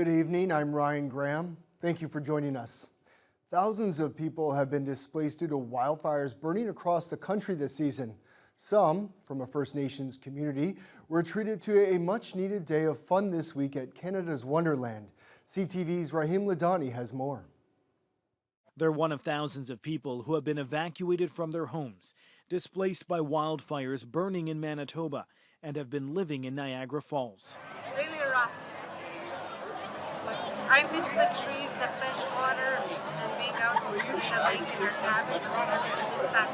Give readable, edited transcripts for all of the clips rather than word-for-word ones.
Good evening, I'm Ryan Graham. Thank you for joining us. Thousands of people have been displaced due to wildfires burning across the country this season. Some, from a First Nations community, were treated to a much-needed day of fun this week at Canada's Wonderland. CTV's Rahim Ladani has more. They're one of thousands of people who have been evacuated from their homes, displaced by wildfires burning in Manitoba, and have been living in Niagara Falls. Really rough. But I miss the trees, the fresh water, and being out in the lake in our cabin. I miss that.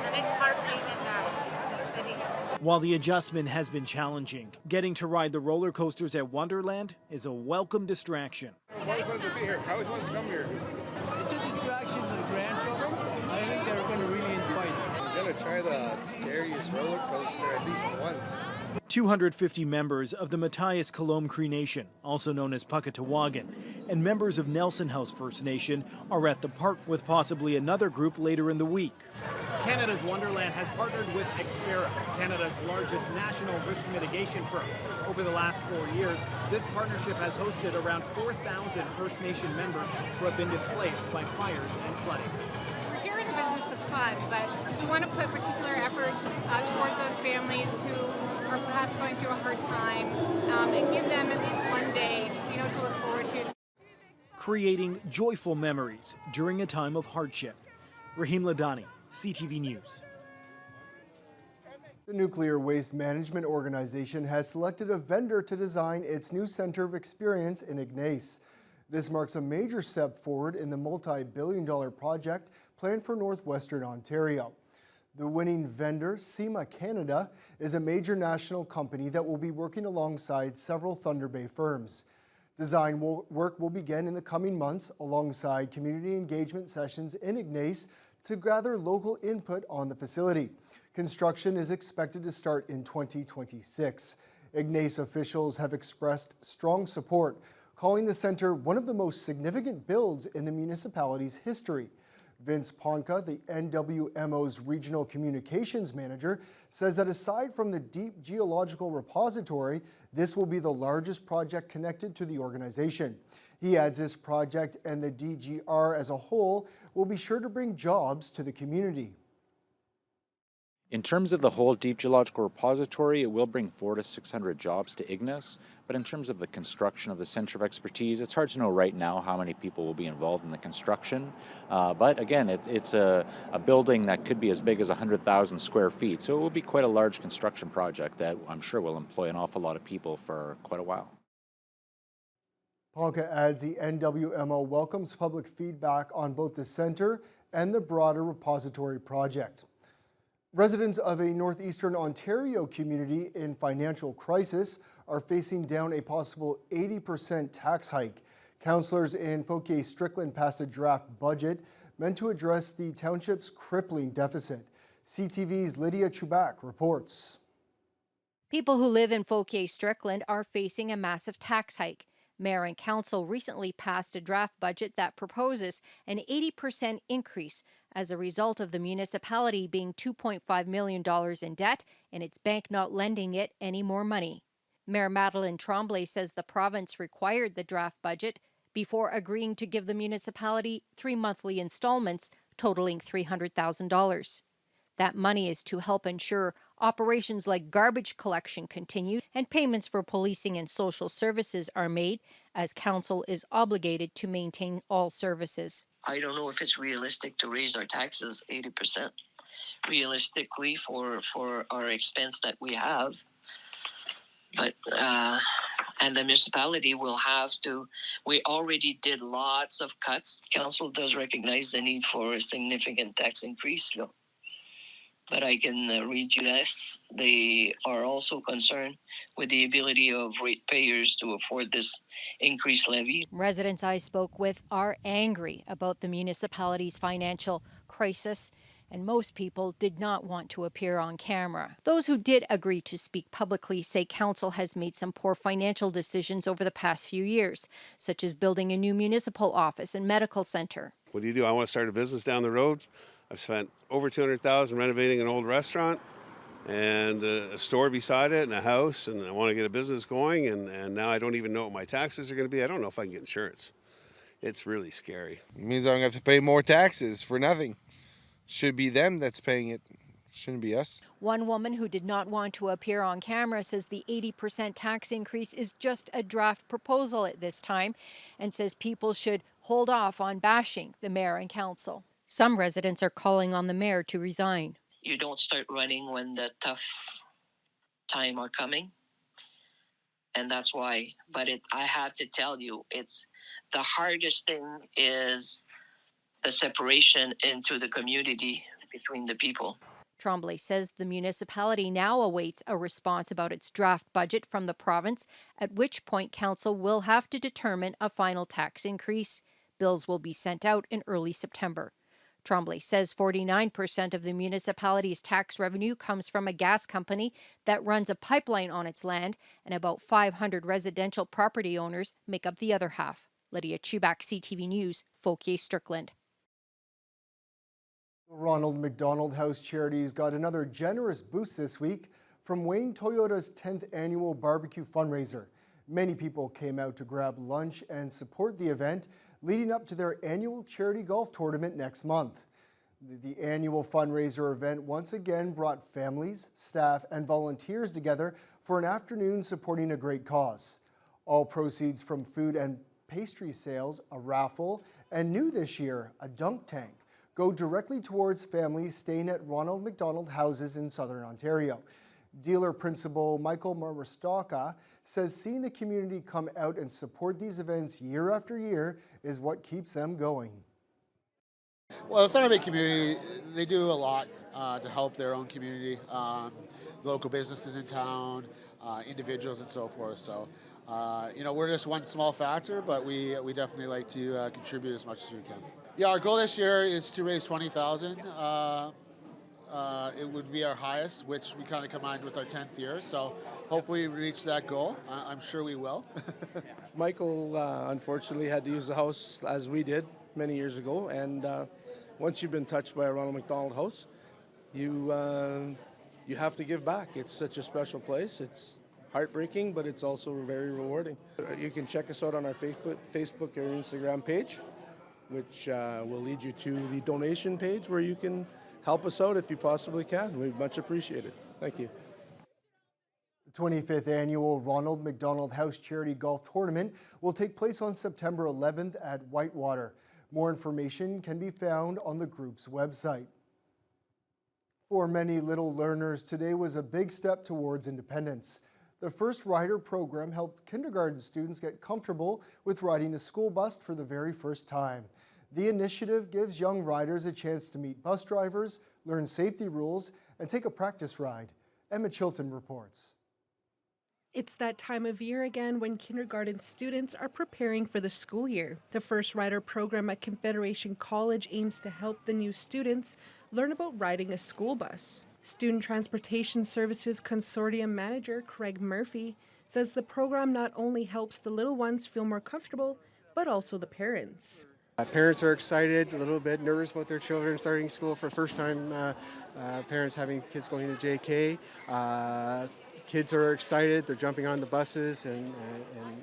And it's heartbreaking in the city. While the adjustment has been challenging, getting to ride the roller coasters at Wonderland is a welcome distraction. I always wanted to be here. I always wanted to come here. It's a distraction for the grandchildren. I think they're going to really enjoy it. I'm going to try the scariest roller coaster at least once. 250 members of the Matthias Kalom Cree Nation, also known as Puckatawagan, and members of Nelson House First Nation are at the park with possibly another group later in the week. Canada's Wonderland has partnered with Xpera, Canada's largest national risk mitigation firm. Over the last 4 years, this partnership has hosted around 4,000 First Nation members who have been displaced by fires and flooding. We're here in the business of fun, but we want to put particular effort towards those families who are perhaps going through a hard time and give them at least one day, to look forward to. Creating joyful memories during a time of hardship. Rahim Ladani, CTV News. The Nuclear Waste Management Organization has selected a vendor to design its new Center of Experience in Ignace. This marks a major step forward in the multi-billion-dollar project planned for northwestern Ontario. The winning vendor, SEMA Canada, is a major national company that will be working alongside several Thunder Bay firms. Design work will begin in the coming months alongside community engagement sessions in Ignace to gather local input on the facility. Construction is expected to start in 2026. Ignace officials have expressed strong support, calling the center one of the most significant builds in the municipality's history. Vince Ponca, the NWMO's regional communications manager, says that aside from the deep geological repository, this will be the largest project connected to the organization. He adds this project and the DGR as a whole will be sure to bring jobs to the community. In terms of the whole deep geological repository, it will bring 400 to 600 jobs to Ignace. But in terms of the construction of the Center of Expertise, it's hard to know right now how many people will be involved in the construction. But again, it's a building that could be as big as 100,000 square feet. So it will be quite a large construction project that I'm sure will employ an awful lot of people for quite a while. Ponca adds the NWMO welcomes public feedback on both the center and the broader repository project. Residents of a northeastern Ontario community in financial crisis are facing down a possible 80% tax hike. Councillors in Fauquier-Strickland passed a draft budget meant to address the township's crippling deficit. CTV's Lydia Chubak reports. People who live in Fauquier-Strickland are facing a massive tax hike. Mayor and Council recently passed a draft budget that proposes an 80% increase as a result of the municipality being $2.5 million in debt and its bank not lending it any more money. Mayor Madeleine Tremblay says the province required the draft budget before agreeing to give the municipality 3 monthly installments totaling $300,000. That money is to help ensure operations like garbage collection continue and payments for policing and social services are made, as council is obligated to maintain all services. I don't know if it's realistic to raise our taxes 80% realistically for our expense that we have. But and the municipality will have to, we already did lots of cuts. Council does recognize the need for a significant tax increase, though. But I can read you this. They are also concerned with the ability of ratepayers to afford this increased levy. Residents I spoke with are angry about the municipality's financial crisis, and most people did not want to appear on camera. Those who did agree to speak publicly say council has made some poor financial decisions over the past few years, such as building a new municipal office and medical center. What do? I want to start a business down the road. I've spent over $200,000 renovating an old restaurant. and a store beside it and a house, and I want to get a business going, and now I don't even know what my taxes are going to be. I don't know if I can get insurance. It's really scary. It means I'm going to have to pay more taxes for nothing. Should be them that's paying it. Shouldn't be us. One woman who did not want to appear on camera says the 80% tax increase is just a draft proposal at this time and says people should hold off on bashing the mayor and council. Some residents are calling on the mayor to resign. You don't start running when the tough time are coming. And that's why, but I have to tell you, it's the hardest thing is the separation into the community between the people. Tremblay says the municipality now awaits a response about its draft budget from the province, at which point council will have to determine a final tax increase. Bills will be sent out in early September. Tremblay says 49% of the municipality's tax revenue comes from a gas company that runs a pipeline on its land, and about 500 residential property owners make up the other half. Lydia Chubak, CTV News, Fauquier-Strickland. Ronald McDonald House Charities got another generous boost this week from Wayne Toyota's 10th annual barbecue fundraiser. Many people came out to grab lunch and support the event leading up to their annual charity golf tournament next month. The annual fundraiser event once again brought families, staff, and volunteers together for an afternoon supporting a great cause. All proceeds from food and pastry sales, a raffle, and new this year, a dunk tank, go directly towards families staying at Ronald McDonald houses in Southern Ontario. Dealer principal Michael Marmostaka says seeing the community come out and support these events year after year is what keeps them going. Well, the Thunder Bay community, they do a lot to help their own community, local businesses in town, individuals and so forth. So, we're just one small factor, but we definitely like to contribute as much as we can. Yeah, our goal this year is to raise $20,000. It would be our highest, which we kind of combined with our 10th year. So hopefully we reach that goal. I'm sure we will. Michael unfortunately had to use the house as we did many years ago, and once you've been touched by a Ronald McDonald house, you have to give back. It's such a special place. It's heartbreaking, but it's also very rewarding. You can check us out on our Facebook or Instagram page, which will lead you to the donation page where you can help us out if you possibly can. We'd much appreciate it. Thank you. The 25th annual Ronald McDonald House Charity Golf Tournament will take place on September 11th at Whitewater. More information can be found on the group's website. For many little learners, today was a big step towards independence. The First Rider program helped kindergarten students get comfortable with riding a school bus for the very first time. The initiative gives young riders a chance to meet bus drivers, learn safety rules, and take a practice ride. Emma Chilton reports. It's that time of year again when kindergarten students are preparing for the school year. The First Rider program at Confederation College aims to help the new students learn about riding a school bus. Student Transportation Services Consortium Manager Craig Murphy says the program not only helps the little ones feel more comfortable, but also the parents. Parents are excited, a little bit nervous about their children starting school for the first time, parents having kids going to JK. Kids are excited, they're jumping on the buses and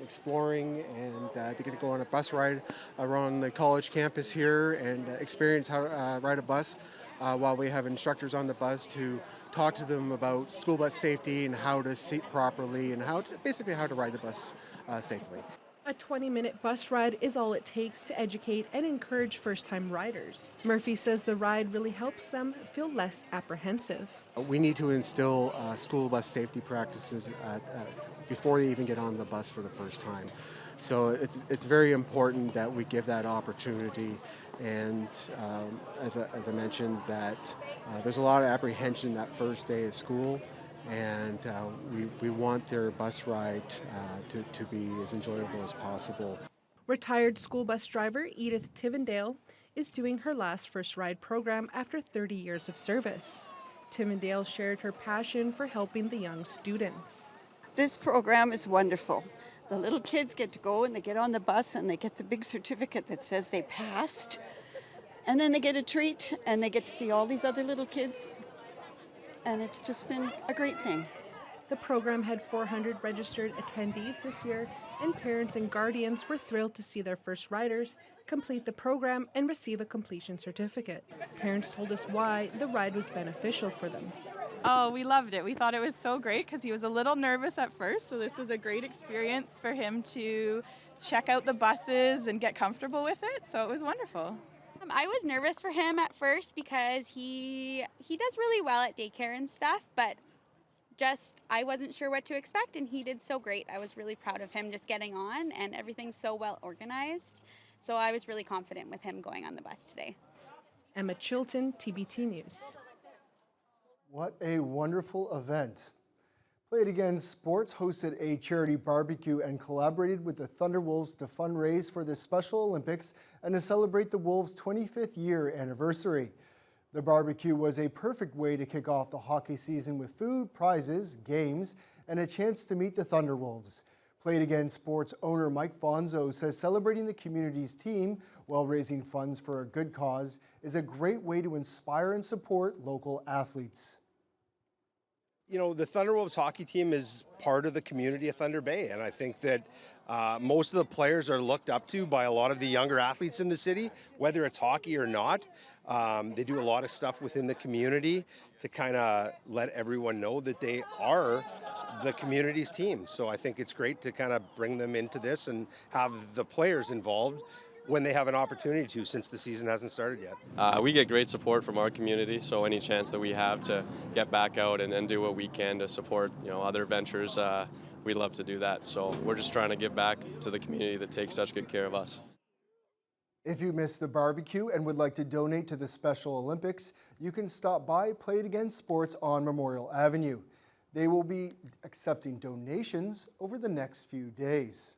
exploring, and they get to go on a bus ride around the college campus here and experience how to ride a bus while we have instructors on the bus to talk to them about school bus safety and how to seat properly and basically how to ride the bus safely. A 20-minute bus ride is all it takes to educate and encourage first-time riders. Murphy says the ride really helps them feel less apprehensive. We need to instill school bus safety practices before they even get on the bus for the first time. So it's very important that we give that opportunity, and as I mentioned, that there's a lot of apprehension that first day of school. And we want their bus ride to be as enjoyable as possible. Retired school bus driver Edith Tivendale is doing her last First Ride program after 30 years of service. Tivendale shared her passion for helping the young students. This program is wonderful. The little kids get to go and they get on the bus and they get the big certificate that says they passed. And then they get a treat and they get to see all these other little kids and it's just been a great thing. The program had 400 registered attendees this year, and parents and guardians were thrilled to see their first riders complete the program and receive a completion certificate. Parents told us why the ride was beneficial for them. Oh, we loved it. We thought it was so great because he was a little nervous at first, so this was a great experience for him to check out the buses and get comfortable with it, so it was wonderful. I was nervous for him at first because he does really well at daycare and stuff, but I wasn't sure what to expect, and he did so great. I was really proud of him just getting on, and everything's so well organized, so I was really confident with him going on the bus today. Emma Chilton, TBT News. What a wonderful event. Play It Again Sports hosted a charity barbecue and collaborated with the Thunderwolves to fundraise for the Special Olympics and to celebrate the Wolves' 25th year anniversary. The barbecue was a perfect way to kick off the hockey season with food, prizes, games, and a chance to meet the Thunderwolves. Play It Again Sports owner Mike Fonzo says celebrating the community's team while raising funds for a good cause is a great way to inspire and support local athletes. You know, the Thunderwolves hockey team is part of the community of Thunder Bay, and I think that most of the players are looked up to by a lot of the younger athletes in the city, whether it's hockey or not. They do a lot of stuff within the community to kind of let everyone know that they are the community's team. So I think it's great to kind of bring them into this and have the players involved when they have an opportunity to, since the season hasn't started yet. We get great support from our community, so any chance that we have to get back out and do what we can to support, other ventures, we love to do that. So we're just trying to give back to the community that takes such good care of us. If you missed the barbecue and would like to donate to the Special Olympics, you can stop by Play It Again Sports on Memorial Avenue. They will be accepting donations over the next few days.